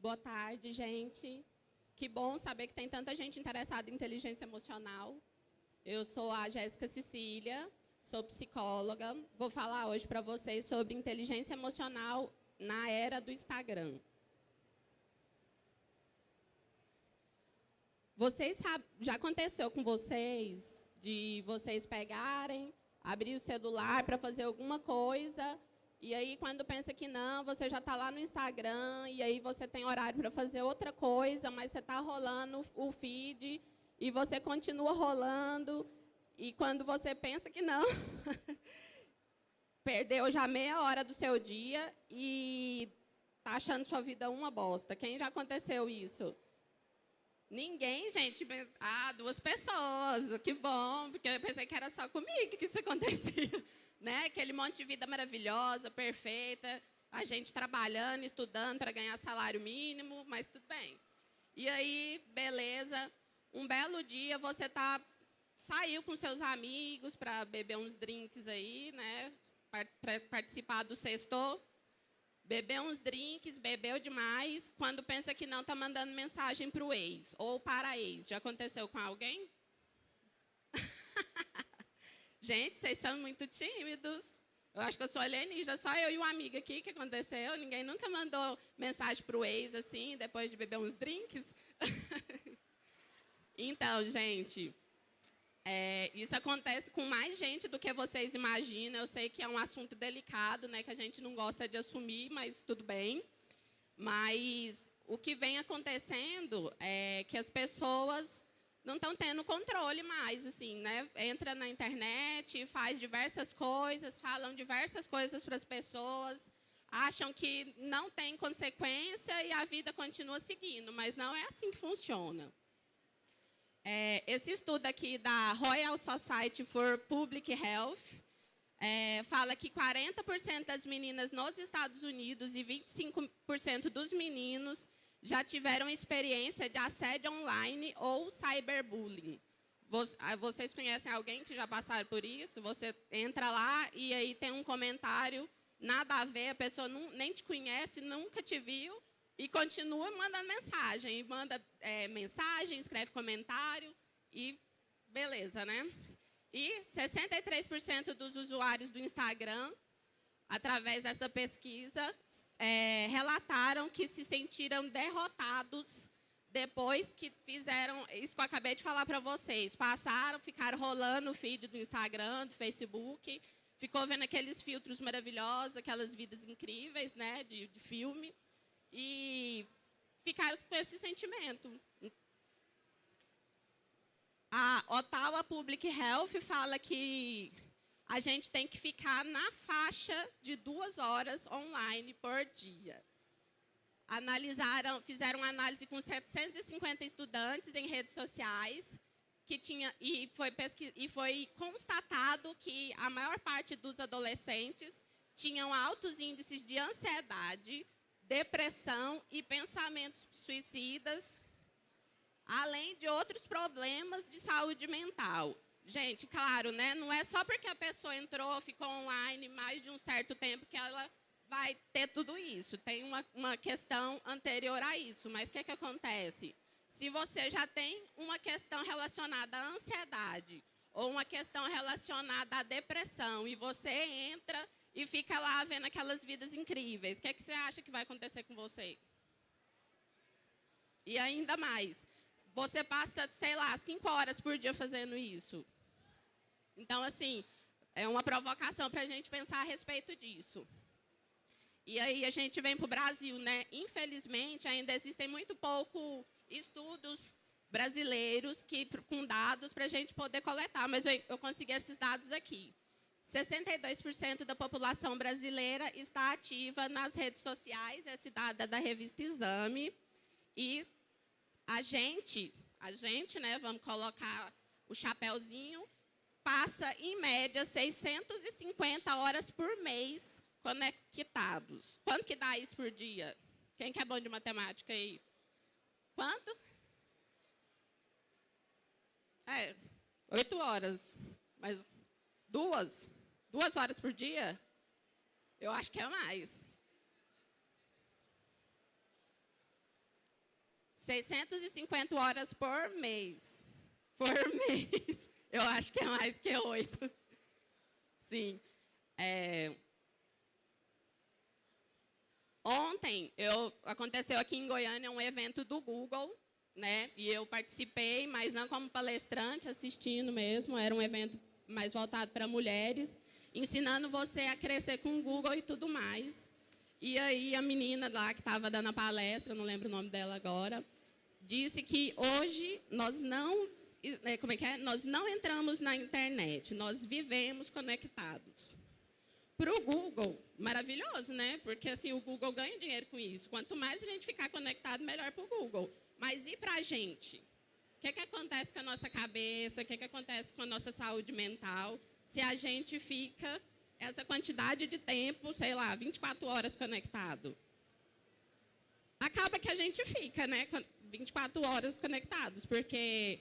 Boa tarde, gente. Que bom saber que tem tanta gente interessada em inteligência emocional. Eu sou a Jéssica Cecília, sou psicóloga. Vou falar hoje para vocês sobre inteligência emocional na era do Instagram. Vocês sabem, já aconteceu com vocês de vocês pegarem, abrir o celular para fazer alguma coisa, e aí quando pensa que não, você já está lá no Instagram, e aí você tem horário para fazer outra coisa, mas você está rolando o feed, e você continua rolando, e quando você pensa que não, perdeu já meia hora do seu dia e está achando sua vida uma bosta. Quem já aconteceu isso? Ninguém, gente. Ah, 2 pessoas, que bom, porque eu pensei que era só comigo que isso acontecia. Né? Aquele monte de vida maravilhosa, perfeita, a gente trabalhando, estudando para ganhar salário mínimo, mas tudo bem. E aí, beleza, um belo dia você saiu com seus amigos para beber uns drinks aí, né? Para participar do sextou. Bebeu uns drinks, bebeu demais, quando pensa que não, está mandando mensagem para o ex ou para a ex. Já aconteceu com alguém? Gente, vocês são muito tímidos. Eu acho que eu sou alienígena, só eu e um amigo aqui que aconteceu. Ninguém nunca mandou mensagem para o ex, assim, depois de beber uns drinks. Então, gente, isso acontece com mais gente do que vocês imaginam. Eu sei que é um assunto delicado, né, que a gente não gosta de assumir, mas tudo bem. Mas o que vem acontecendo é que as pessoas não estão tendo controle mais, assim, né? Entra na internet, faz diversas coisas, falam diversas coisas para as pessoas, acham que não tem consequência e a vida continua seguindo, mas não é assim que funciona. Esse estudo aqui da Royal Society for Public Health fala que 40% das meninas nos Estados Unidos e 25% dos meninos já tiveram experiência de assédio online ou cyberbullying. Vocês conhecem alguém que já passaram por isso? Você entra lá e aí tem um comentário, nada a ver, a pessoa nem te conhece, nunca te viu, e continua mandando mensagem. E manda mensagem, escreve comentário e beleza, né? E 63% dos usuários do Instagram, através dessa pesquisa, relataram que se sentiram derrotados depois que fizeram isso que eu acabei de falar para vocês. Ficaram rolando o feed do Instagram, do Facebook, ficou vendo aqueles filtros maravilhosos, aquelas vidas incríveis, né, de filme. E ficaram com esse sentimento. A Ottawa Public Health fala que a gente tem que ficar na faixa de 2 horas online por dia. Fizeram uma análise com 750 estudantes em redes sociais, e foi constatado que a maior parte dos adolescentes tinham altos índices de ansiedade, depressão e pensamentos suicidas, além de outros problemas de saúde mental. Gente, claro, né? Não é só porque a pessoa entrou, ficou online mais de um certo tempo que ela vai ter tudo isso. Tem uma questão anterior a isso. Mas o que acontece? Se você já tem uma questão relacionada à ansiedade ou uma questão relacionada à depressão e você entra e fica lá vendo aquelas vidas incríveis, o que você acha que vai acontecer com você? E ainda mais, você passa, sei lá, 5 horas por dia fazendo isso. Então, assim, é uma provocação para a gente pensar a respeito disso. E aí a gente vem para o Brasil, né? Infelizmente, ainda existem muito pouco estudos brasileiros com dados para a gente poder coletar, mas eu consegui esses dados aqui. 62% da população brasileira está ativa nas redes sociais, esse dado é da revista Exame. E a gente, né, vamos colocar o chapéuzinho, passa, em média, 650 horas por mês conectados. Quanto que dá isso por dia? Quem que é bom de matemática aí? Quanto? 8 horas. Mas 2 horas por dia? Eu acho que é mais. 650 horas por mês. Por mês. Eu acho que é mais que 8. Sim. Ontem, aconteceu aqui em Goiânia um evento do Google, né? E eu participei, mas não como palestrante, assistindo mesmo. Era um evento mais voltado para mulheres, ensinando você a crescer com o Google e tudo mais. E aí a menina lá que estava dando a palestra, não lembro o nome dela agora, disse que hoje nós não, nós não entramos na internet, nós vivemos conectados. Para o Google, maravilhoso, né? Porque assim, o Google ganha dinheiro com isso. Quanto mais a gente ficar conectado, melhor para o Google. Mas e para a gente? O que acontece com a nossa cabeça? O que acontece com a nossa saúde mental? Se a gente fica essa quantidade de tempo, sei lá, 24 horas conectado. Acaba que a gente fica, né? 24 horas conectados. Porque,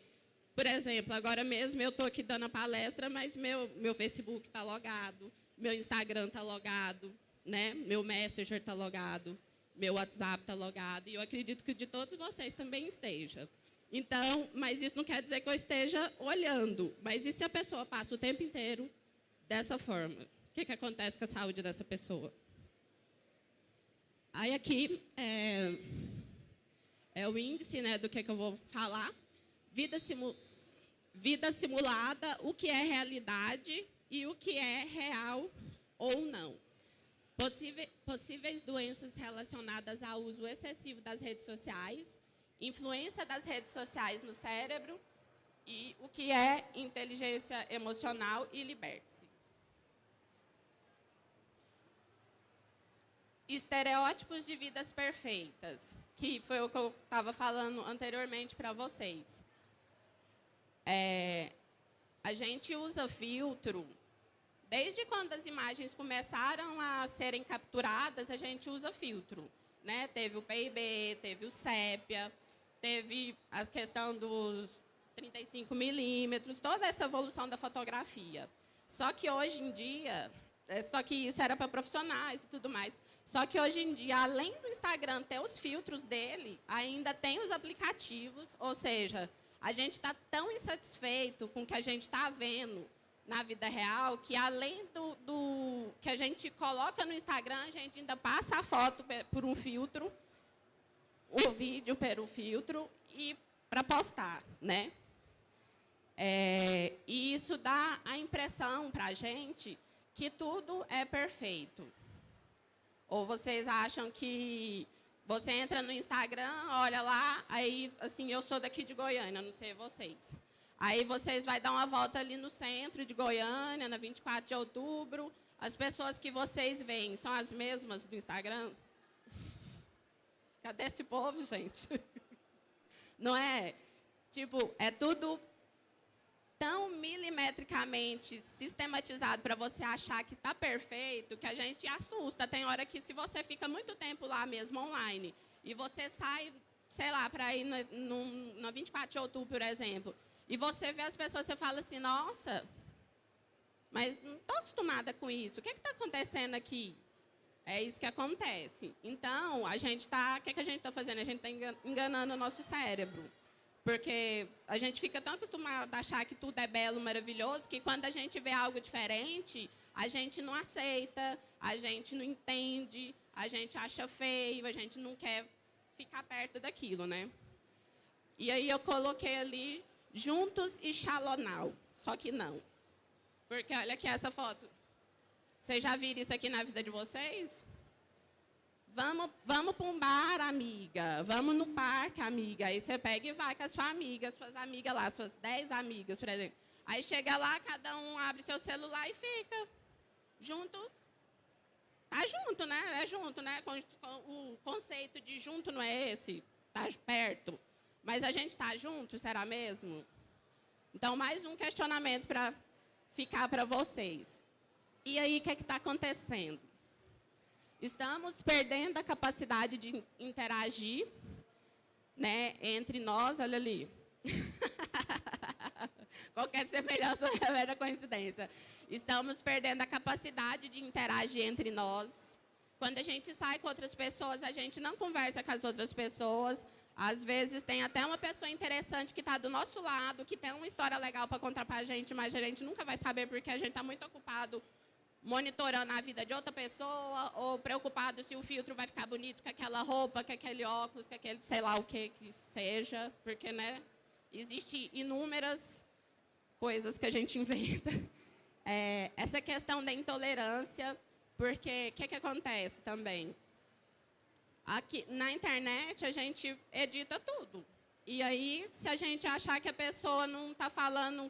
por exemplo, agora mesmo eu estou aqui dando a palestra, mas meu Facebook está logado. Meu Instagram está logado, né? Meu Messenger está logado, meu WhatsApp está logado, e eu acredito que o de todos vocês também esteja. Então, mas isso não quer dizer que eu esteja olhando, mas e se a pessoa passa o tempo inteiro dessa forma? O que acontece com a saúde dessa pessoa? Aí aqui é o índice, né, do que eu vou falar. Vida simulada, o que é realidade e o que é real ou não. Possíveis doenças relacionadas ao uso excessivo das redes sociais, influência das redes sociais no cérebro e o que é inteligência emocional e liberte-se. Estereótipos de vidas perfeitas, que foi o que eu estava falando anteriormente para vocês. A gente usa filtro. Desde quando as imagens começaram a serem capturadas, a gente usa filtro, né? Teve o PIB, teve o sépia, teve a questão dos 35 milímetros, toda essa evolução da fotografia. Só que hoje em dia, só que isso era para profissionais e tudo mais, só que hoje em dia, além do Instagram ter os filtros dele, ainda tem os aplicativos, ou seja, a gente está tão insatisfeito com o que a gente está vendo na vida real, que além do que a gente coloca no Instagram, a gente ainda passa a foto por um filtro, o vídeo pelo filtro, e para postar, né? E isso dá a impressão para a gente que tudo é perfeito. Ou vocês acham que você entra no Instagram, olha lá, aí, assim, eu sou daqui de Goiânia, não sei vocês. Aí vocês vão dar uma volta ali no centro de Goiânia, na 24 de outubro. As pessoas que vocês veem são as mesmas do Instagram? Cadê esse povo, gente? Não é? Tipo, é tudo tão milimetricamente sistematizado para você achar que está perfeito, que a gente assusta. Tem hora que, se você fica muito tempo lá mesmo, online, e você sai, sei lá, para ir na 24 de outubro, por exemplo, e você vê as pessoas, você fala assim, nossa, mas não estou acostumada com isso. O que está acontecendo aqui? É isso que acontece. Então, a gente está... O que a gente está fazendo? A gente está enganando o nosso cérebro. Porque a gente fica tão acostumado a achar que tudo é belo, maravilhoso, que quando a gente vê algo diferente, a gente não aceita, a gente não entende, a gente acha feio, a gente não quer ficar perto daquilo, né? E aí eu coloquei ali... Juntos e Xalonal, só que não. Porque olha aqui essa foto. Vocês já viram isso aqui na vida de vocês? Vamos para um bar, amiga. Vamos no parque, amiga. Aí você pega e vai com a sua amiga, suas amigas lá, suas 10 amigas, por exemplo. Aí chega lá, cada um abre seu celular e fica junto. Tá junto, né? É junto, né? O conceito de junto não é esse. Tá perto. Mas a gente está junto, será mesmo? Então, mais um questionamento para ficar para vocês. E aí, o que está acontecendo? Estamos perdendo a capacidade de interagir, né, entre nós, olha ali. Qualquer semelhança é mera coincidência. Estamos perdendo a capacidade de interagir entre nós. Quando a gente sai com outras pessoas, a gente não conversa com as outras pessoas. Às vezes tem até uma pessoa interessante que está do nosso lado, que tem uma história legal para contar para a gente, mas a gente nunca vai saber porque a gente está muito ocupado monitorando a vida de outra pessoa ou preocupado se o filtro vai ficar bonito com aquela roupa, com aquele óculos, com aquele sei lá o que seja, porque, né, existem inúmeras coisas que a gente inventa. Essa questão da intolerância, porque o que acontece também? Aqui, na internet, a gente edita tudo. E aí, se a gente achar que a pessoa não está falando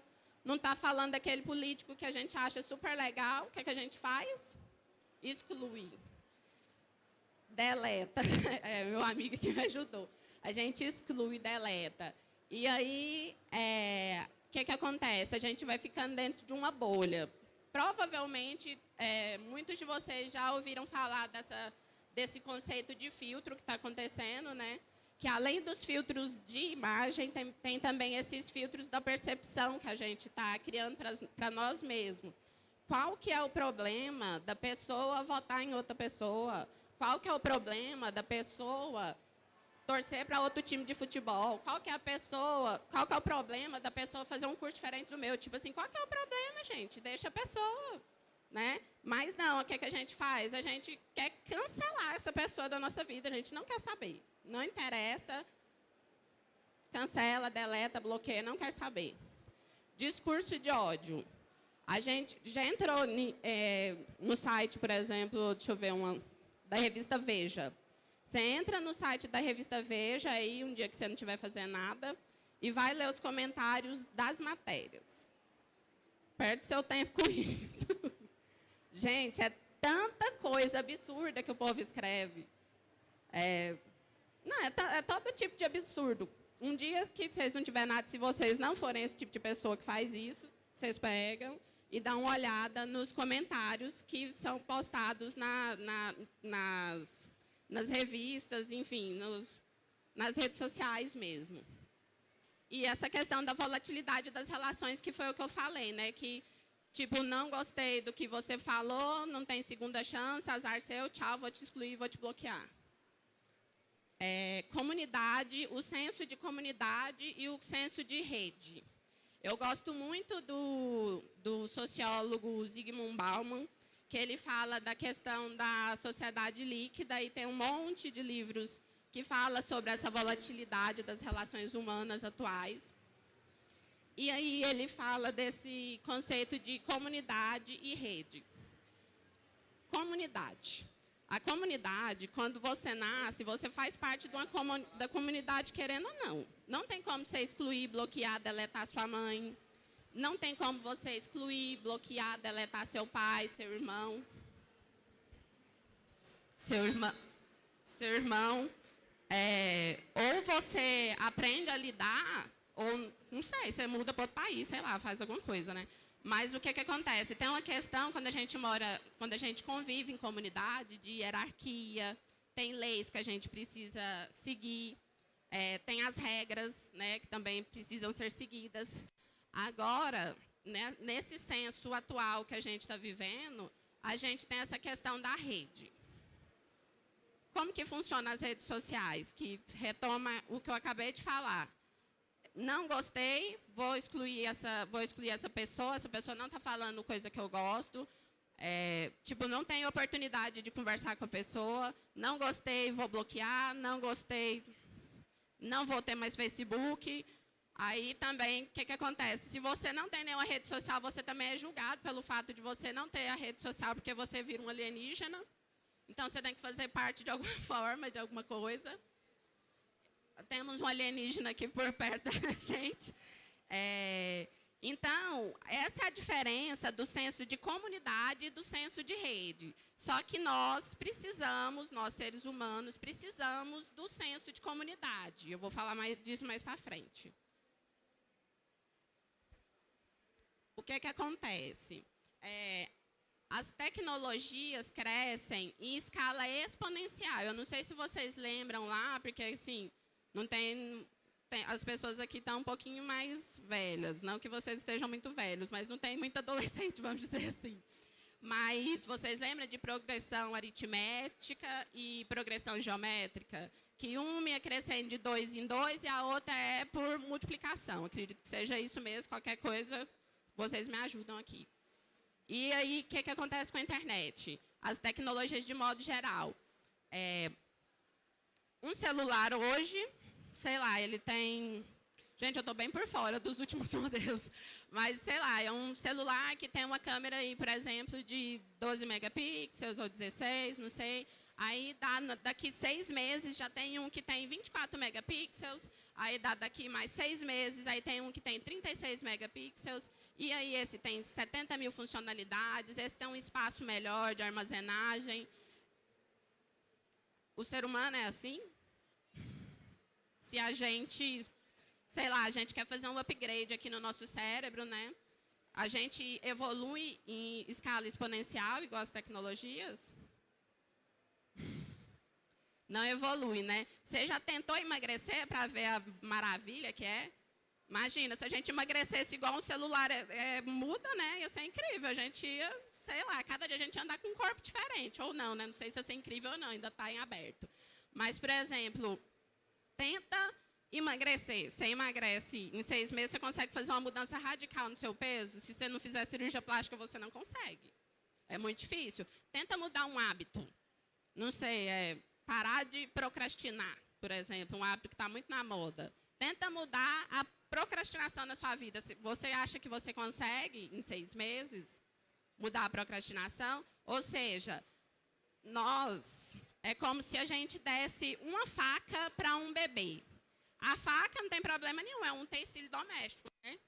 daquele político que a gente acha super legal, o que a gente faz? Exclui. Deleta. Meu amigo que me ajudou. A gente exclui, deleta. E aí, o que acontece? A gente vai ficando dentro de uma bolha. Provavelmente, muitos de vocês já ouviram falar desse conceito de filtro que está acontecendo, né? Que além dos filtros de imagem, tem também esses filtros da percepção que a gente está criando para nós mesmos. Qual que é o problema da pessoa votar em outra pessoa? Qual que é o problema da pessoa torcer para outro time de futebol? Qual que é o problema da pessoa fazer um curso diferente do meu? Tipo assim, qual que é o problema, gente? Deixa a pessoa, né? Mas não, o que a gente faz? A gente quer cancelar essa pessoa da nossa vida, a gente não quer saber. Não interessa, cancela, deleta, bloqueia, não quer saber. Discurso de ódio. A gente já entrou no site, por exemplo, deixa eu ver, da revista Veja. Você entra no site da revista Veja, aí um dia que você não estiver fazendo nada, e vai ler os comentários das matérias. Perde seu tempo com isso. Gente, é tanta coisa absurda que o povo escreve. Não, é todo tipo de absurdo. Um dia que vocês não tiverem nada, se vocês não forem esse tipo de pessoa que faz isso, vocês pegam e dão uma olhada nos comentários que são postados nas revistas, enfim, nas redes sociais mesmo. E essa questão da volatilidade das relações, que foi o que eu falei, né? Que, tipo, não gostei do que você falou, não tem segunda chance, azar seu, tchau, vou te excluir, vou te bloquear. Comunidade, o senso de comunidade e o senso de rede. Eu gosto muito do sociólogo Zygmunt Bauman, que ele fala da questão da sociedade líquida e tem um monte de livros que fala sobre essa volatilidade das relações humanas atuais. E aí ele fala desse conceito de comunidade e rede. Comunidade. A comunidade, quando você nasce, você faz parte da comunidade, querendo ou não. Não tem como você excluir, bloquear, deletar sua mãe. Não tem como você excluir, bloquear, deletar seu pai, seu irmão. Seu irmão. Ou você aprende a lidar, ou, não sei, você muda para outro país, sei lá, faz alguma coisa, né? Mas o que acontece? Tem uma questão, quando a gente convive em comunidade, de hierarquia, tem leis que a gente precisa seguir, tem as regras, né, que também precisam ser seguidas. Agora, né, nesse senso atual que a gente está vivendo, a gente tem essa questão da rede. Como que funcionam as redes sociais? Que retoma o que eu acabei de falar. Não gostei, vou excluir essa pessoa não está falando coisa que eu gosto. Tipo, não tenho oportunidade de conversar com a pessoa. Não gostei, vou bloquear. Não gostei, não vou ter mais Facebook. Aí também, o que acontece? Se você não tem nenhuma rede social, você também é julgado pelo fato de você não ter a rede social, porque você vira um alienígena. Então, você tem que fazer parte de alguma forma, de alguma coisa. Temos um alienígena aqui por perto da gente. Então, essa é a diferença do senso de comunidade e do senso de rede. Só que nós seres humanos, precisamos do senso de comunidade. Eu vou falar disso mais para frente. O que acontece? As tecnologias crescem em escala exponencial. Eu não sei se vocês lembram lá, porque, assim, não as pessoas aqui estão um pouquinho mais velhas. Não que vocês estejam muito velhos, mas não tem muito adolescente, vamos dizer assim. Mas vocês lembram de progressão aritmética e progressão geométrica? que uma ia crescendo de 2 em 2 e a outra é por multiplicação. Acredito que seja isso mesmo, qualquer coisa, vocês me ajudam aqui. E aí, o que acontece com a internet? As tecnologias de modo geral. Um celular hoje, sei lá, ele tem... Gente, eu estou bem por fora dos últimos modelos. Mas, sei lá, é um celular que tem uma câmera aí, por exemplo, de 12 megapixels ou 16, não sei. Aí, daqui 6 meses, já tem um que tem 24 megapixels. Aí, daqui mais 6 meses, aí tem um que tem 36 megapixels. E aí, esse tem 70 mil funcionalidades. Esse tem um espaço melhor de armazenagem. O ser humano é assim? Se a gente, sei lá, a gente quer fazer um upgrade aqui no nosso cérebro, né? A gente evolui em escala exponencial, igual as tecnologias? Não evolui, né? Você já tentou emagrecer para ver a maravilha que é? Imagina, se a gente emagrecesse igual um celular muda, né? Ia ser incrível. A gente ia, sei lá, cada dia a gente ia andar com um corpo diferente. Ou não, né? Não sei se ia ser incrível ou não, ainda está em aberto. Mas, por exemplo, tenta emagrecer. Você emagrece em 6 meses, você consegue fazer uma mudança radical no seu peso. Se você não fizer cirurgia plástica, você não consegue. É muito difícil. Tenta mudar um hábito. Não sei, parar de procrastinar, por exemplo, um hábito que está muito na moda. Tenta mudar a procrastinação na sua vida. Você acha que você consegue, em 6 meses, mudar a procrastinação? Ou seja, é como se a gente desse uma faca para um bebê. A faca não tem problema nenhum, é um utensílio doméstico, né?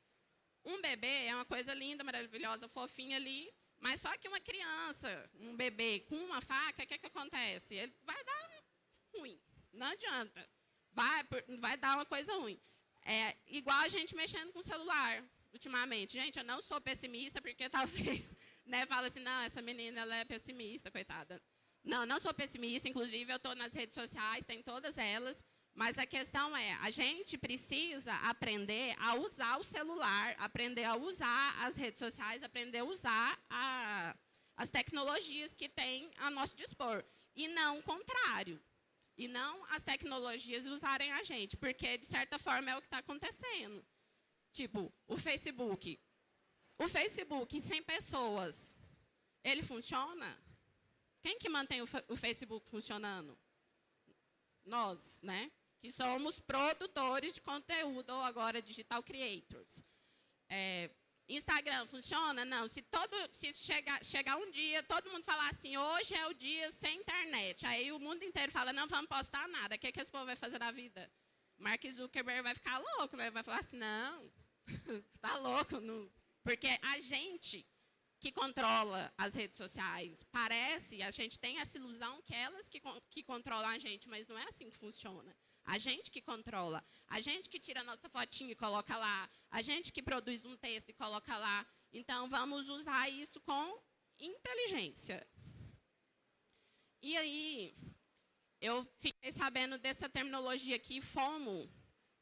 Um bebê é uma coisa linda, maravilhosa, fofinha ali, mas só que uma criança, um bebê com uma faca, o que acontece? Ele vai dar ruim, não adianta. Vai dar uma coisa ruim. É igual a gente mexendo com o celular, ultimamente. Gente, eu não sou pessimista, porque talvez, né, fala assim, não, essa menina ela é pessimista, coitada. Não sou pessimista, inclusive eu estou nas redes sociais, tem todas elas, mas a questão é, a gente precisa aprender a usar o celular, aprender a usar as redes sociais, aprender a usar as tecnologias que tem a nosso dispor, e não o contrário. E não as tecnologias usarem a gente, porque, de certa forma, é o que está acontecendo. Tipo, o Facebook. O Facebook, sem pessoas, ele funciona? Quem que mantém o Facebook funcionando? Nós, né? Que somos produtores de conteúdo, ou agora digital creators. Instagram funciona? Não. Se chegar um dia, todo mundo falar assim, hoje é o dia sem internet. Aí o mundo inteiro fala, não vamos postar nada. O que esse povo vai fazer da vida? Mark Zuckerberg vai ficar louco, né? Vai falar assim, não, está louco. Não. Porque a gente que controla as redes sociais, a gente tem essa ilusão que elas que controlam a gente, mas não é assim que funciona. A gente que controla, a gente que tira a nossa fotinha e coloca lá, a gente que produz um texto e coloca lá. Então, vamos usar isso com inteligência. E aí, eu fiquei sabendo dessa terminologia aqui, FOMO,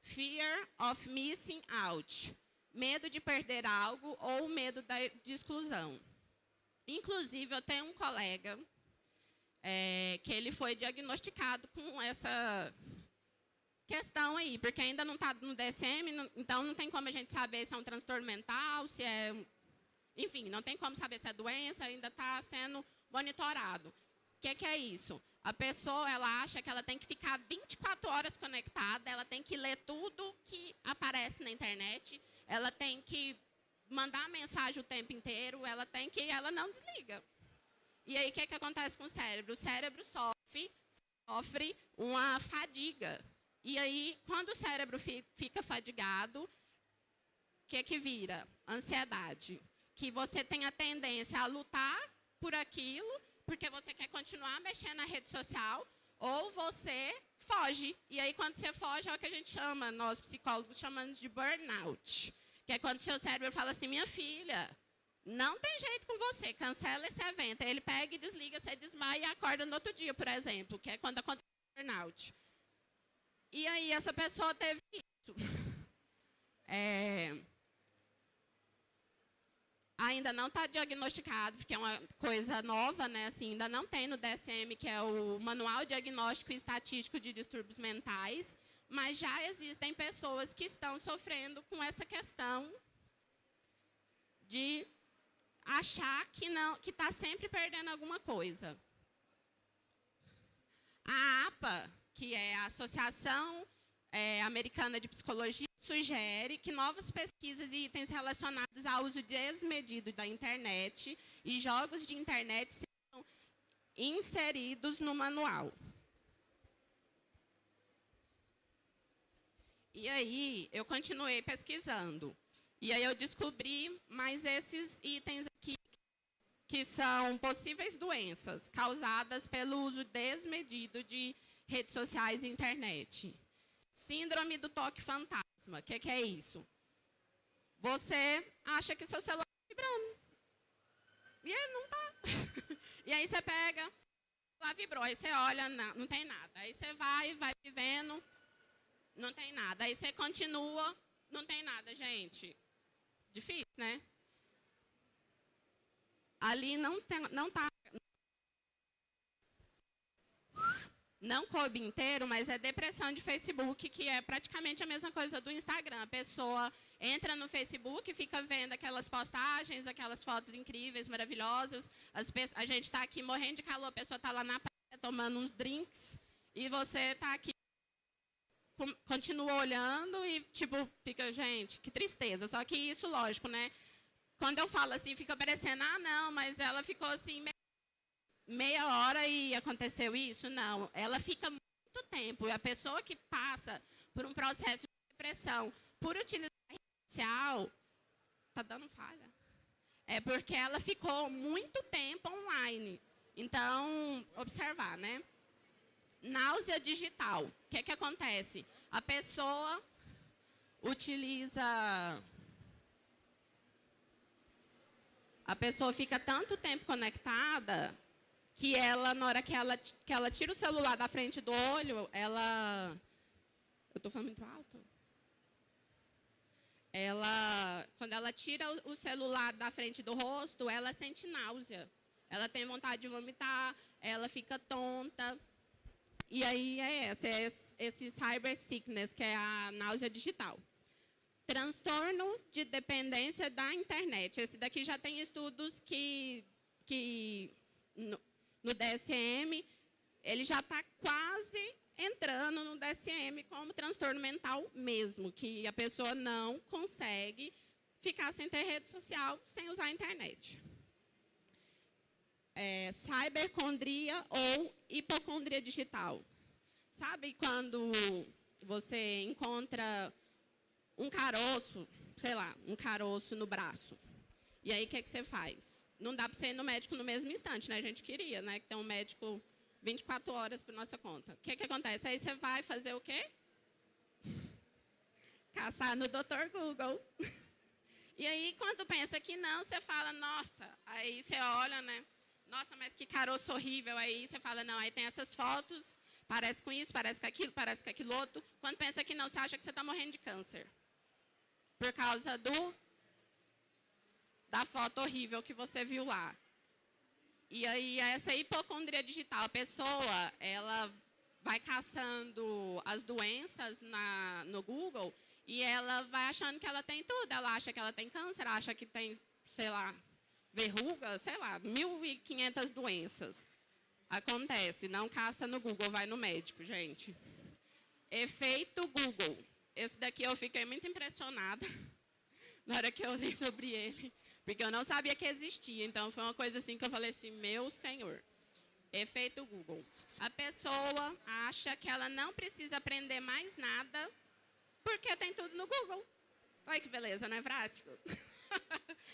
Fear of Missing Out, medo de perder algo ou medo de exclusão. Inclusive, eu tenho um colega que ele foi diagnosticado com essa questão aí, porque ainda não está no DSM, então não tem como a gente saber se é um transtorno mental, se é... Enfim, não tem como saber se é doença, ainda está sendo monitorado. O que é isso? A pessoa, ela acha que ela tem que ficar 24 horas conectada, ela tem que ler tudo que aparece na internet, ela tem que mandar mensagem o tempo inteiro, ela não desliga. E aí, o que acontece com o cérebro? O cérebro sofre uma fadiga. E aí, quando o cérebro fica fadigado, o que vira? Ansiedade. Que você tem a tendência a lutar por aquilo, porque você quer continuar mexendo na rede social, ou você foge. E aí, quando você foge, é o que a gente chama, nós psicólogos chamamos de burnout. Que é quando o seu cérebro fala assim, minha filha, não tem jeito com você, cancela esse evento. Aí ele pega e desliga, você desmaia e acorda no outro dia, por exemplo, que é quando acontece o burnout. E aí, essa pessoa teve isso. Ainda não está diagnosticado, porque é uma coisa nova, né? Assim, ainda não tem no DSM, que é o Manual Diagnóstico e Estatístico de Distúrbios Mentais, mas já existem pessoas que estão sofrendo com essa questão de achar que não, que está sempre perdendo alguma coisa. A APA, que é a Associação Americana de Psicologia, sugere que novas pesquisas e itens relacionados ao uso desmedido da internet e jogos de internet sejam inseridos no manual. E aí, eu continuei pesquisando. E aí eu descobri mais esses itens aqui, que são possíveis doenças causadas pelo uso desmedido de redes sociais e internet. Síndrome do toque fantasma. O que é isso? Você acha que seu celular está vibrando. E ele não está. E aí você pega, lá vibrou. Aí você olha, não tem nada. Aí você vai vivendo, não tem nada. Aí você continua, não tem nada, gente. Difícil, né? Ali não coube inteiro, mas é depressão de Facebook, que é praticamente a mesma coisa do Instagram. A pessoa entra no Facebook, fica vendo aquelas postagens, aquelas fotos incríveis, maravilhosas. A gente está aqui morrendo de calor, a pessoa está lá na praia tomando uns drinks, e você está aqui, continua olhando e, tipo, fica, gente, que tristeza. Só que isso, lógico, né? Quando eu falo assim, fica parecendo, não, mas ela ficou assim meia hora e aconteceu isso. Não, ela fica muito tempo. A pessoa que passa por um processo de depressão por utilizar a rede social, tá dando falha. É porque ela ficou muito tempo online. Então, observar, né? Náusea digital. O que acontece? A pessoa utiliza... A pessoa fica tanto tempo conectada que ela, na hora que ela tira o celular da frente do olho, ela... Eu estou falando muito alto? Quando ela tira o celular da frente do rosto, ela sente náusea. Ela tem vontade de vomitar, ela fica tonta. E aí esse cyber sickness, que é a náusea digital. Transtorno de dependência da internet. Esse daqui já tem estudos que no DSM, ele já está quase entrando no DSM como transtorno mental mesmo, que a pessoa não consegue ficar sem ter rede social, sem usar a internet. Cibercondria ou hipocondria digital. Sabe quando você encontra um caroço, sei lá, um caroço no braço? E aí, o que você faz? Não dá para você ir no médico no mesmo instante, né? A gente queria, né? Que tem um médico 24 horas por nossa conta. O que acontece? Aí você vai fazer o quê? Caçar no Dr. Google. E aí, quando pensa que não, você fala, nossa. Aí você olha, né? Nossa, mas que caroço horrível. Aí você fala, não, aí tem essas fotos, parece com isso, parece com aquilo, parece com aquilo outro. Quando pensa que não, você acha que você está morrendo de câncer. Por causa da foto horrível que você viu lá. E aí, essa hipocondria digital, a pessoa, ela vai caçando as doenças no Google e ela vai achando que ela tem tudo. Ela acha que ela tem câncer, acha que tem, sei lá, verruga, sei lá, 1.500 doenças. Acontece, não caça no Google, vai no médico, gente. Efeito Google. Esse daqui eu fiquei muito impressionada na hora que eu li sobre ele, porque eu não sabia que existia. Então, foi uma coisa assim que eu falei assim, meu senhor. Efeito Google. A pessoa acha que ela não precisa aprender mais nada, porque tem tudo no Google. Olha que beleza, não é prático?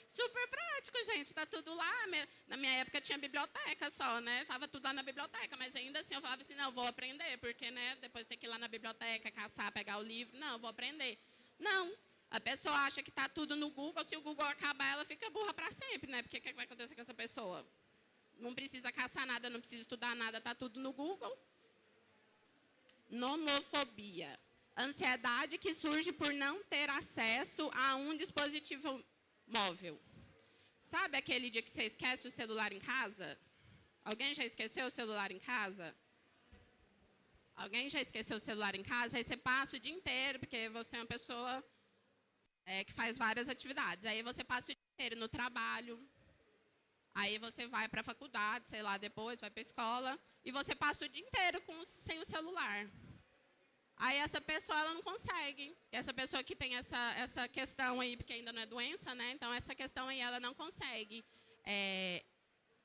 Super prático, gente. Tá tudo lá. Na minha época tinha biblioteca só, né? Tava tudo lá na biblioteca, mas ainda assim eu falava assim, não, vou aprender, porque, né, depois tem que ir lá na biblioteca, caçar, pegar o livro. Não, vou aprender. Não. A pessoa acha que tá tudo no Google, se o Google acabar, ela fica burra para sempre, né? Porque o que vai acontecer com essa pessoa? Não precisa caçar nada, não precisa estudar nada, tá tudo no Google. Nomofobia. Ansiedade que surge por não ter acesso a um dispositivo móvel. Sabe aquele dia que você esquece o celular em casa? Alguém já esqueceu o celular em casa? Alguém já esqueceu o celular em casa? Aí você passa o dia inteiro, porque você é uma pessoa que faz várias atividades. Aí você passa o dia inteiro no trabalho. Aí você vai para a faculdade, sei lá, depois vai para a escola. E você passa o dia inteiro sem o celular. Aí essa pessoa ela não consegue. Essa pessoa que tem essa questão aí, porque ainda não é doença, né? Então essa questão aí ela não consegue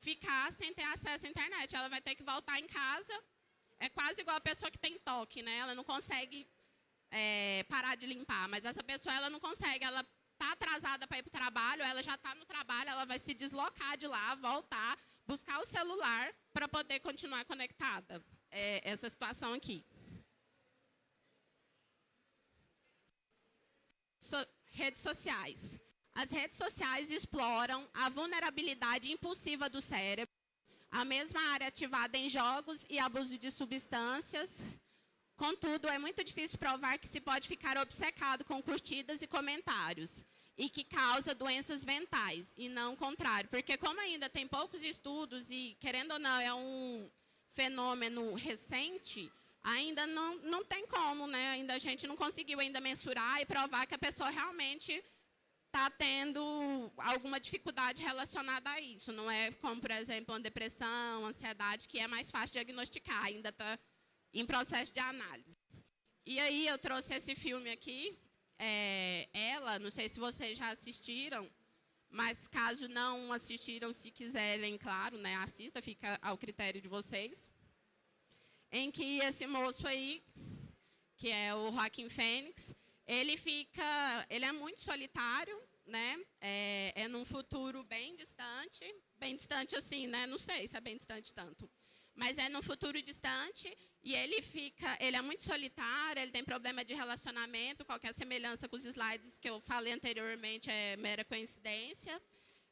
ficar sem ter acesso à internet. Ela vai ter que voltar em casa. É quase igual a pessoa que tem toque, né? Ela não consegue parar de limpar. Mas essa pessoa ela não consegue. Ela está atrasada para ir para o trabalho, ela já está no trabalho, ela vai se deslocar de lá, voltar, buscar o celular para poder continuar conectada. Essa situação aqui. Redes sociais. As redes sociais exploram a vulnerabilidade impulsiva do cérebro, a mesma área ativada em jogos e abuso de substâncias. Contudo, é muito difícil provar que se pode ficar obcecado com curtidas e comentários e que causa doenças mentais, e não o contrário. Porque como ainda tem poucos estudos e, querendo ou não, é um fenômeno recente, ainda não tem como, né? Ainda a gente não conseguiu ainda mensurar e provar que a pessoa realmente está tendo alguma dificuldade relacionada a isso. Não é como, por exemplo, uma depressão, ansiedade, que é mais fácil diagnosticar, ainda está em processo de análise. E aí eu trouxe esse filme aqui, Ela, não sei se vocês já assistiram, mas caso não assistiram, se quiserem, claro, né, assista, fica ao critério de vocês. Em que esse moço aí, que é o Joaquin Phoenix, ele é muito solitário, né? É num futuro bem distante assim, né? Não sei se é bem distante tanto, mas é num futuro distante e ele é muito solitário, ele tem problema de relacionamento, qualquer semelhança com os slides que eu falei anteriormente é mera coincidência.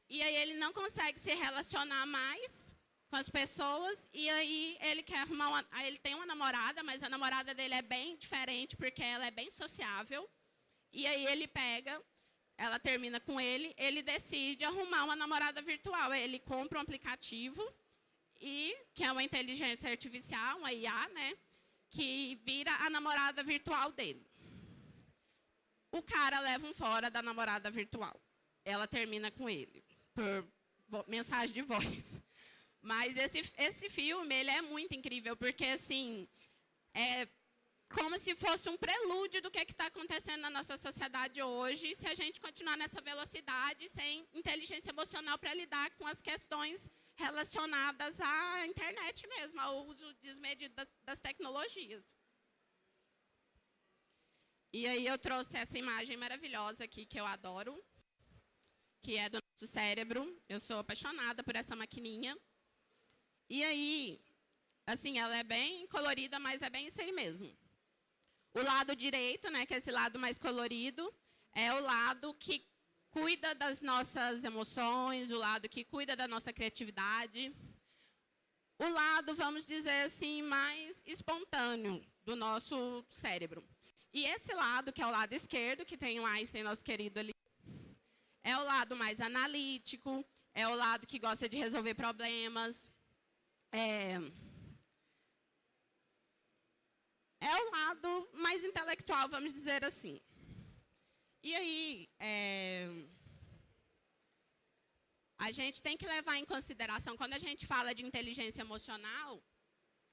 E aí ele não consegue se relacionar mais com as pessoas, e aí ele quer arrumar ele tem uma namorada, mas a namorada dele é bem diferente, porque ela é bem sociável. E aí ela termina com ele decide arrumar uma namorada virtual. Ele compra um aplicativo, que é uma inteligência artificial, uma IA, né, que vira a namorada virtual dele. O cara leva um fora da namorada virtual. Ela termina com ele, por mensagem de voz. Mas esse filme, ele é muito incrível, porque, assim, é como se fosse um prelúdio do que está acontecendo na nossa sociedade hoje, se a gente continuar nessa velocidade, sem inteligência emocional para lidar com as questões relacionadas à internet mesmo, ao uso desmedido das tecnologias. E aí eu trouxe essa imagem maravilhosa aqui, que eu adoro, que é do nosso cérebro. Eu sou apaixonada por essa maquininha. E aí, assim, ela é bem colorida, mas é bem isso aí mesmo. O lado direito, né, que é esse lado mais colorido, é o lado que cuida das nossas emoções, o lado que cuida da nossa criatividade. O lado, vamos dizer assim, mais espontâneo do nosso cérebro. E esse lado, que é o lado esquerdo, que tem o Einstein, nosso querido ali, é o lado mais analítico, é o lado que gosta de resolver problemas. É o lado mais intelectual, vamos dizer assim. E aí, a gente tem que levar em consideração, quando a gente fala de inteligência emocional,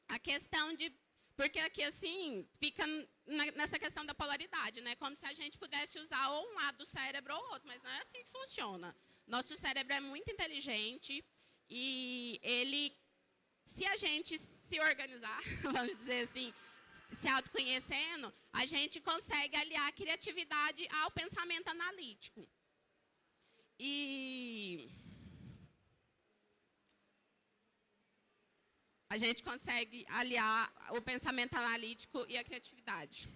a questão de... Porque aqui, assim, fica nessa questão da polaridade, né? Como se a gente pudesse usar ou um lado do cérebro ou outro, mas não é assim que funciona. Nosso cérebro é muito inteligente e ele... Se a gente se organizar, vamos dizer assim, se autoconhecendo, a gente consegue aliar a criatividade ao pensamento analítico. E a gente consegue aliar o pensamento analítico e a criatividade.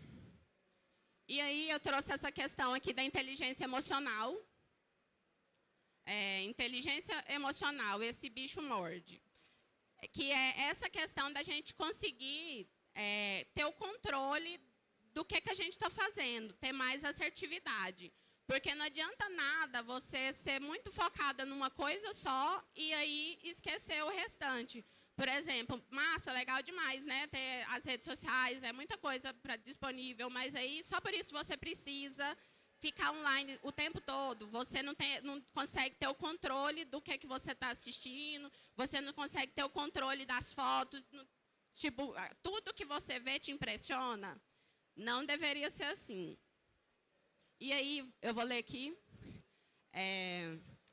E aí eu trouxe essa questão aqui da inteligência emocional. Inteligência emocional, esse bicho morde. Que é essa questão da gente conseguir ter o controle do que a gente está fazendo, ter mais assertividade. Porque não adianta nada você ser muito focada numa coisa só e aí esquecer o restante. Por exemplo, massa, legal demais, né? Ter as redes sociais, é muita coisa disponível, mas aí só por isso você precisa ficar online o tempo todo. Você não consegue ter o controle do que você está assistindo, você não consegue ter o controle das fotos. Tipo, tudo que você vê te impressiona. Não deveria ser assim. E aí, eu vou ler aqui.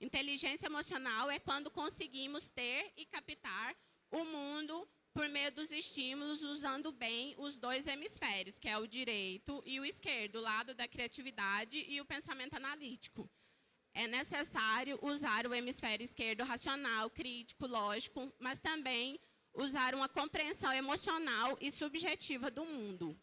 Inteligência emocional é quando conseguimos ter e captar o mundo por meio dos estímulos, usando bem os dois hemisférios, que é o direito e o esquerdo, o lado da criatividade e o pensamento analítico. É necessário usar o hemisfério esquerdo racional, crítico, lógico, mas também usar uma compreensão emocional e subjetiva do mundo.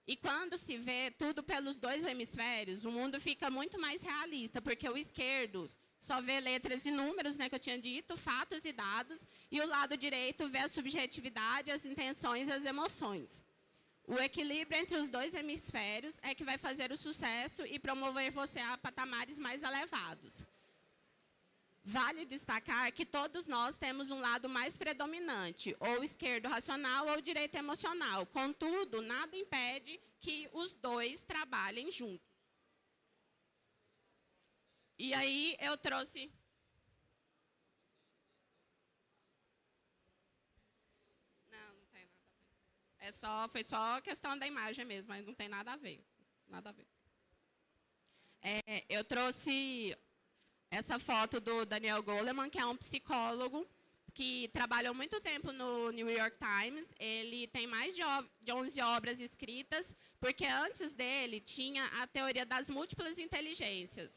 E quando se vê tudo pelos dois hemisférios, o mundo fica muito mais realista, porque o esquerdo só vê letras e números, né, que eu tinha dito, fatos e dados, e o lado direito vê a subjetividade, as intenções e as emoções. O equilíbrio entre os dois hemisférios é que vai fazer o sucesso e promover você a patamares mais elevados. Vale destacar que todos nós temos um lado mais predominante, ou esquerdo racional ou direito emocional. Contudo, nada impede que os dois trabalhem juntos. E aí eu trouxe... Não tem nada a ver. Foi só questão da imagem mesmo, mas não tem nada a ver. Nada a ver. Eu trouxe essa foto do Daniel Goleman, que é um psicólogo que trabalhou muito tempo no New York Times. Ele tem mais de 11 obras escritas, porque antes dele tinha a teoria das múltiplas inteligências.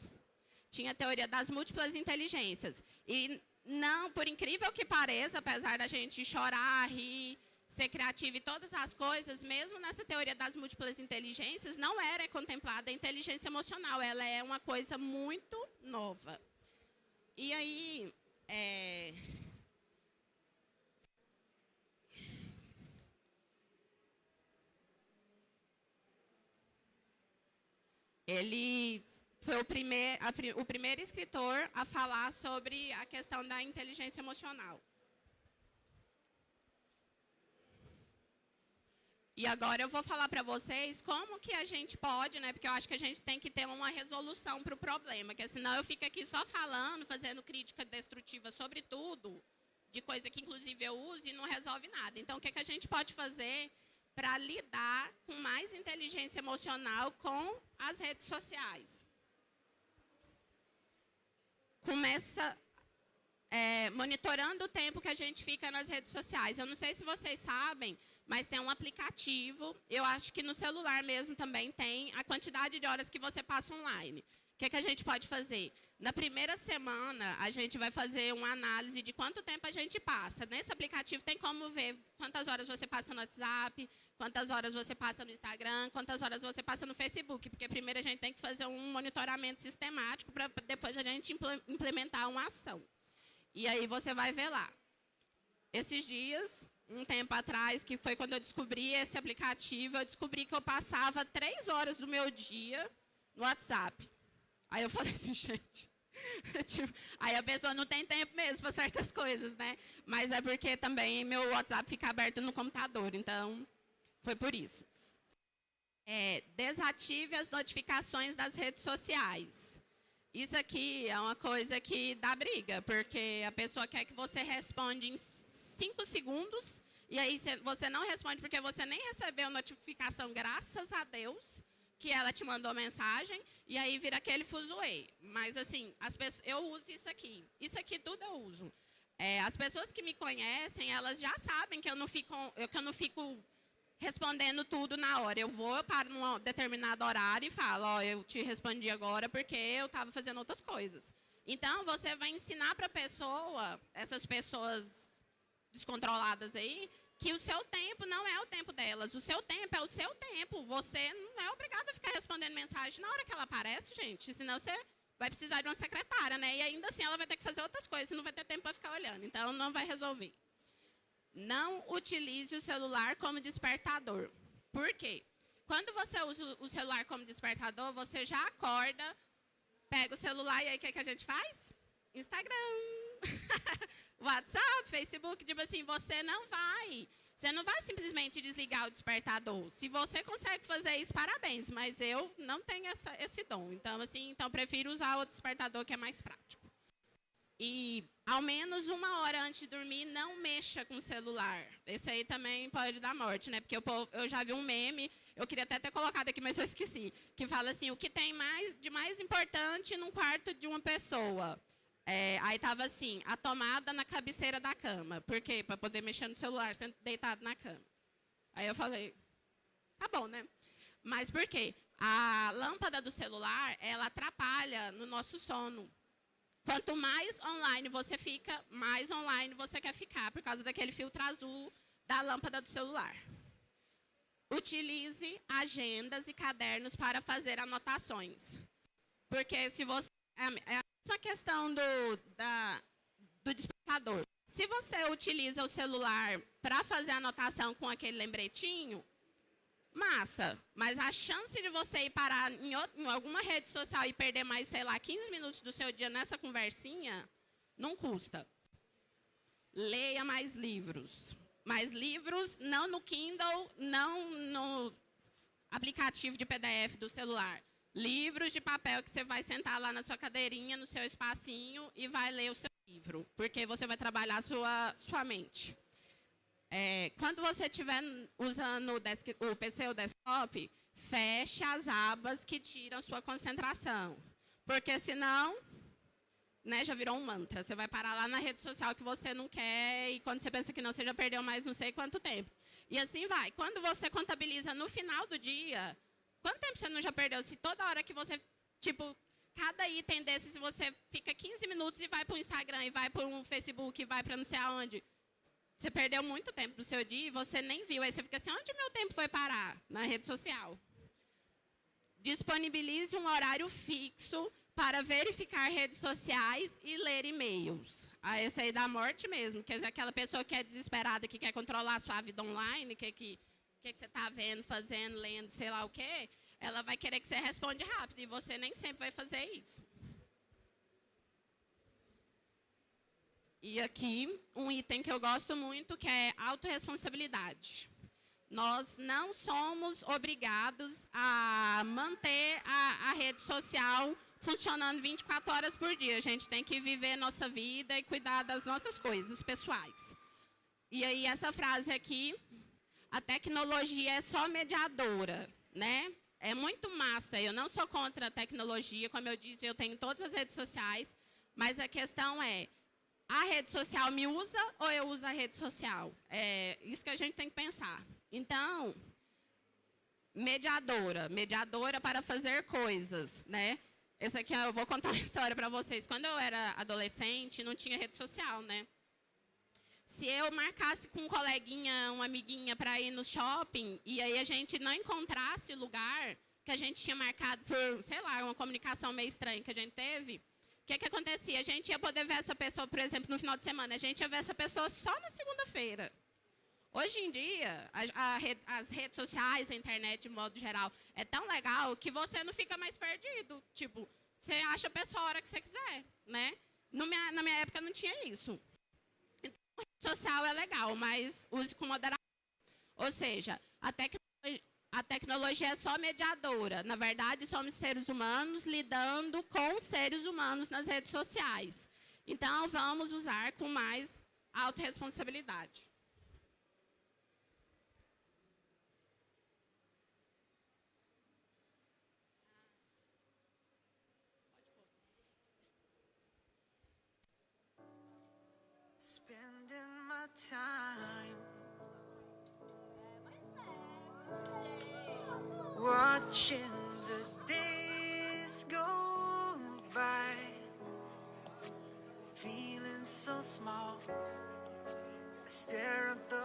Tinha a teoria das múltiplas inteligências. E, não, por incrível que pareça, apesar da gente chorar, rir, ser criativo e todas as coisas, mesmo nessa teoria das múltiplas inteligências, não era contemplada a inteligência emocional. Ela é uma coisa muito nova. E aí, ele foi o primeiro escritor a falar sobre a questão da inteligência emocional. E agora eu vou falar para vocês como que a gente pode, né? Porque eu acho que a gente tem que ter uma resolução para o problema, porque senão eu fico aqui só falando, fazendo crítica destrutiva sobre tudo, de coisa que inclusive eu uso e não resolve nada. Então, o que a gente pode fazer para lidar com mais inteligência emocional com as redes sociais? Começa monitorando o tempo que a gente fica nas redes sociais. Eu não sei se vocês sabem, mas tem um aplicativo, eu acho que no celular mesmo também tem, a quantidade de horas que você passa online. O que a gente pode fazer? Na primeira semana, a gente vai fazer uma análise de quanto tempo a gente passa. Nesse aplicativo tem como ver quantas horas você passa no WhatsApp, quantas horas você passa no Instagram, quantas horas você passa no Facebook, porque primeiro a gente tem que fazer um monitoramento sistemático para depois a gente implementar uma ação. E aí você vai ver lá. Esses dias, um tempo atrás, que foi quando eu descobri esse aplicativo, eu descobri que eu passava 3 horas do meu dia no WhatsApp. Aí eu falei assim, gente... tipo, aí a pessoa não tem tempo mesmo para certas coisas, né? Mas é porque também meu WhatsApp fica aberto no computador, então foi por isso. Desative as notificações das redes sociais. Isso aqui é uma coisa que dá briga, porque a pessoa quer que você responda em 5 segundos, e aí você não responde porque você nem recebeu notificação, graças a Deus, que ela te mandou mensagem, e aí vira aquele fuzuê. Mas, assim, eu uso isso aqui. Isso aqui tudo eu uso. As pessoas que me conhecem, elas já sabem que eu não fico respondendo tudo na hora. Eu paro num determinado horário e falo, ó, eu te respondi agora porque eu estava fazendo outras coisas. Então, você vai ensinar para a pessoa, essas pessoas descontroladas aí, que o seu tempo não é o tempo delas. O seu tempo é o seu tempo. Você não é obrigado a ficar respondendo mensagem na hora que ela aparece, gente. Senão você vai precisar de uma secretária, né? E ainda assim ela vai ter que fazer outras coisas, não vai ter tempo para ficar olhando. Então, não vai resolver. Não utilize o celular como despertador. Por quê? Quando você usa o celular como despertador, você já acorda Pega o celular e aí o que a gente faz? Instagram, WhatsApp, Facebook, tipo assim, você não vai simplesmente desligar o despertador. Se você consegue fazer isso, parabéns, mas eu não tenho esse dom. Então, assim, prefiro usar o despertador, que é mais prático. E, ao menos 1 hora antes de dormir, não mexa com o celular. Esse aí também pode dar morte, né? Porque eu já vi um meme, eu queria até ter colocado aqui, mas eu esqueci, que fala assim, o que tem de mais importante num quarto de uma pessoa? Aí estava assim, a tomada na cabeceira da cama. Por quê? Para poder mexer no celular, sendo deitado na cama. Aí eu falei, tá bom, né? Mas por quê? A lâmpada do celular, ela atrapalha no nosso sono. Quanto mais online você fica, mais online você quer ficar, por causa daquele filtro azul da lâmpada do celular. Utilize agendas e cadernos para fazer anotações. Porque se você... É a mesma questão do despertador. Se você utiliza o celular para fazer anotação com aquele lembretinho, massa, mas a chance de você ir parar em alguma rede social e perder mais, sei lá, 15 minutos do seu dia nessa conversinha, não custa. Leia mais livros. Mais livros, não no Kindle, não no aplicativo de PDF do celular. Livros de papel que você vai sentar lá na sua cadeirinha, no seu espacinho e vai ler o seu livro, porque você vai trabalhar a sua mente. Quando você estiver usando o PC ou desktop, feche as abas que tiram sua concentração. Porque senão, né, já virou um mantra. Você vai parar lá na rede social que você não quer e quando você pensa que não, você já perdeu mais não sei quanto tempo. E assim vai. Quando você contabiliza no final do dia, quanto tempo você não já perdeu? Se toda hora que você, tipo, cada item desse, se você fica 15 minutos e vai para o Instagram, e vai para um Facebook, e vai para não sei aonde... Você perdeu muito tempo do seu dia e você nem viu. Aí você fica assim, onde meu tempo foi parar? Na rede social. Disponibilize um horário fixo para verificar redes sociais e ler e-mails. Esse aí dá morte mesmo. Quer dizer, aquela pessoa que é desesperada, que quer controlar a sua vida online, que você está vendo, fazendo, lendo, sei lá o quê, ela vai querer que você responda rápido. E você nem sempre vai fazer isso. E aqui, um item que eu gosto muito, que é autorresponsabilidade. Nós não somos obrigados a manter a rede social funcionando 24 horas por dia. A gente tem que viver nossa vida e cuidar das nossas coisas pessoais. E aí, essa frase aqui, a tecnologia é só mediadora, né? É muito massa. Eu não sou contra a tecnologia, como eu disse, eu tenho todas as redes sociais, mas a questão é, a rede social me usa ou eu uso a rede social? É isso que a gente tem que pensar. Então, mediadora para fazer coisas, né? Esse aqui eu vou contar uma história para vocês. Quando eu era adolescente, não tinha rede social, né? Se eu marcasse com um coleguinha, uma amiguinha para ir no shopping, e aí a gente não encontrasse o lugar que a gente tinha marcado por, sei lá, uma comunicação meio estranha que a gente teve, o que acontecia? A gente ia poder ver essa pessoa, por exemplo, no final de semana. A gente ia ver essa pessoa só na segunda-feira. Hoje em dia, as redes sociais, a internet, de modo geral, é tão legal que você não fica mais perdido. Tipo, você acha a pessoa a hora que você quiser, né? Na minha época não tinha isso. Então, a rede social é legal, mas use com moderação. Ou seja, a tecnologia é só mediadora. Na verdade, somos seres humanos lidando com seres humanos nas redes sociais. Então, vamos usar com mais autorresponsabilidade. Spending my time watching the days go by, feeling so small. I stare at the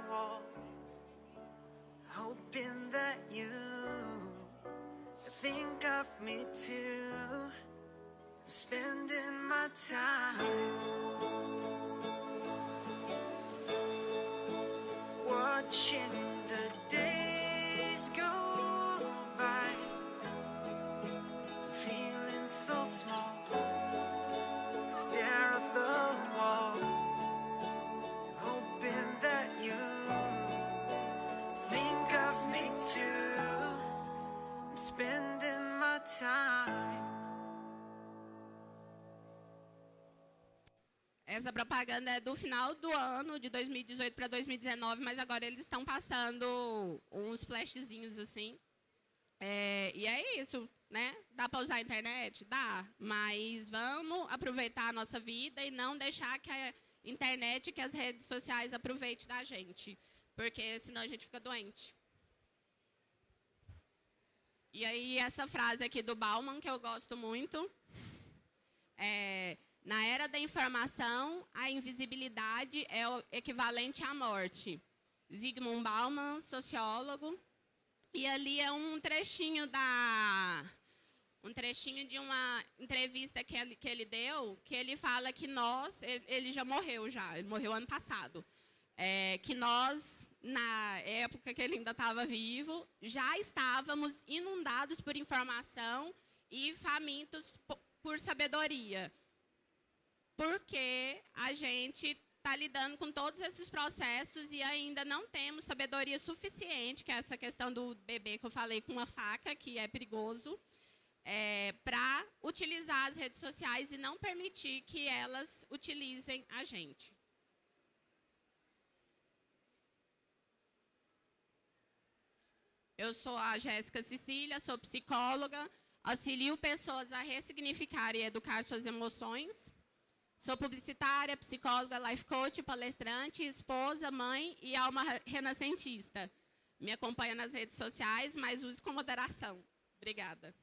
wall, hoping that you think of me too. Spending my time watching the days go by, feeling so small. spending my time. Essa propaganda é do final do ano, de 2018 para 2019, mas agora eles estão passando uns flashzinhos assim. E é isso, né? Dá para usar a internet? Dá, mas vamos aproveitar a nossa vida e não deixar que a internet, que as redes sociais aproveitem da gente, porque senão a gente fica doente. E aí essa frase aqui do Bauman, que eu gosto muito, na era da informação, a invisibilidade é o equivalente à morte. Zygmunt Bauman, sociólogo. E ali é um trechinho de uma entrevista que ele deu, que ele fala que ele já morreu ele morreu ano passado, que nós, na época que ele ainda estava vivo, já estávamos inundados por informação e famintos por sabedoria. Porque a gente está lidando com todos esses processos e ainda não temos sabedoria suficiente, que é essa questão do bebê que eu falei com uma faca, que é perigoso, para utilizar as redes sociais e não permitir que elas utilizem a gente. Eu sou a Jéssica Cecília, sou psicóloga, auxilio pessoas a ressignificar e educar suas emoções. Sou publicitária, psicóloga, life coach, palestrante, esposa, mãe e alma renascentista. Me acompanha nas redes sociais, mas use com moderação. Obrigada.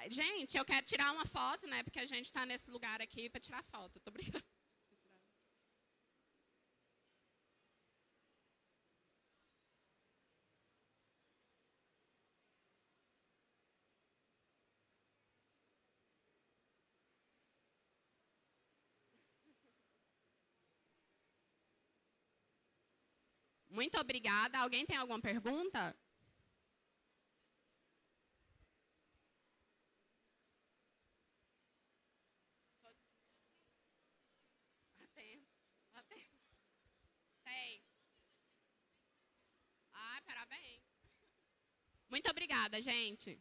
Gente, eu quero tirar uma foto, né? Porque a gente está nesse lugar aqui para tirar foto. Tô brincando. Muito obrigada. Alguém tem alguma pergunta? Tem. Ai, parabéns. Muito obrigada, gente.